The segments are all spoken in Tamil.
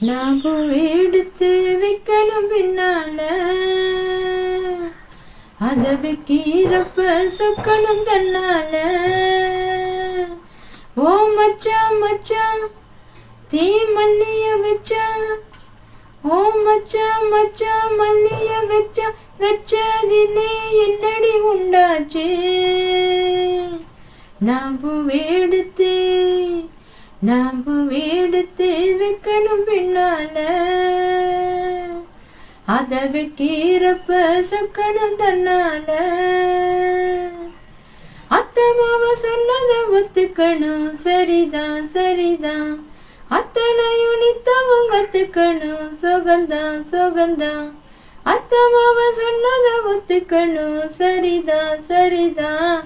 நான் எடுத்து வைக்கணும் பின்னால அத வைக்கிறப்ப சொக்கணும் தன்னால. ஓ மச்சான் மச்சான் தீ மல்லிய வச்சா, ஓ மச்சான் மச்சான் மல்லிய வச்சா, வச்சதிலே என்னடி உண்டாச்சு. நான் எடுத்து வைக்கணும் பின்னால அத வைக்கிறப்ப சொக்கணும் தன்னால. அத்தை மாவ சொன்னத ஒத்துக்கணும், சரிதான் சரிதான். அத்தனையும் நித்தமும் கத்துக்கணும், சுகந்தான் சுகந்தான். அத்தை மாவ சொன்னத ஒத்துக்கணும், சரிதான் சரிதான்.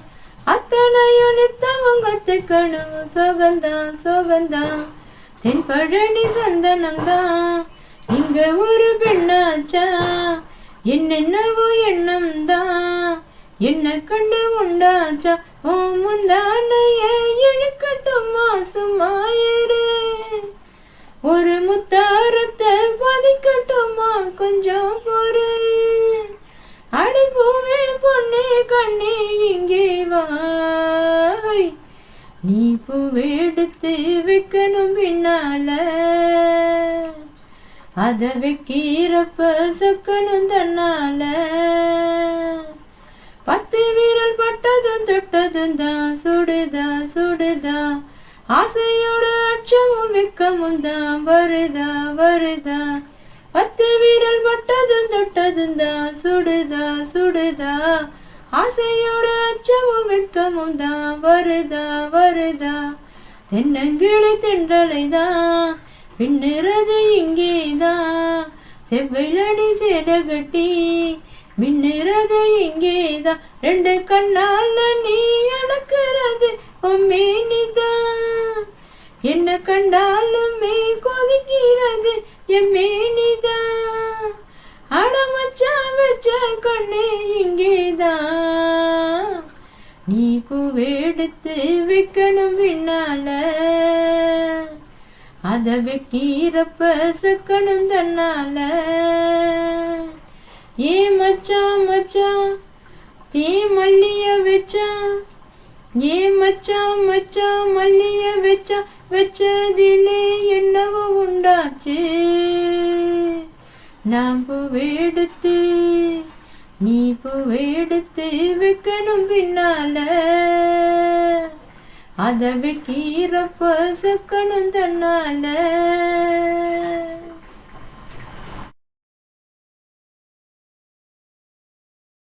அத்தனையும் நித்தமும் கத்துக்கணும், சுகந்தான் சுகந்தான். தென்பழனி சந்தனம் தான் இங்க ஒரு பெண்ணாச்சா, என்னென்னவோ எண்ணம் தான் என்ன கண்டு உண்டாச்சா. ஓ முந்தானைய இழுக்கட்டுமா சும்மாயிரு, ஒரு முத்தாரத்தை பதிக்கட்டுமா கொஞ்சம் பொறு. அடிப்பூவே பொண்ணே கண்ணே இங்கே வாய், நீ பூவெடுத்து வைக்கணும் பின்னால அத வைக்கிறப்ப சொக்கணும் தன்னால. 10 விரல் பட்டதும் தொட்டதும் தான் சுடுதா சுடுதா, ஆசையோட அச்சமும் வெக்கமும் தான் வருதா வருதா. 10 விரல் பட்டதும் தொட்டதும் தான் சுடுதா சுடுதா, ஆசையோட அச்சமும் வெட்கமும் தான் வருதா வருதா. தென்னங்கிளை தென்றலை தான் பின்னுறது இங்கேதான், செவ்விழனி சேதகட்டி மின்னுறது இங்கேதான். 2 கண்ணால நீ அடக்கிறது பொம்மேனிதான், என்ன கண்டாலுமே கொதிக்கிறது எம்மேனிதான். அடமச்சா வச்ச கண்ணே இங்கேதான், நீ பூவெடுத்து வைக்கணும் பின்னால அத வைக்கிறப்ப சொக்கணும் தன்னால. ஏ மச்சான் மச்சான் தீ மல்லிய வச்சா, ஏ மச்சான் மச்சான் மல்லிய வச்சா, வச்சதிலே என்னவோ உண்டாச்சு. நான் பூவெடுத்து நீ பூவெடுத்து வைக்கணும் பின்னால அத வைக்கிறப்ப சொக்கணும் தன்னால.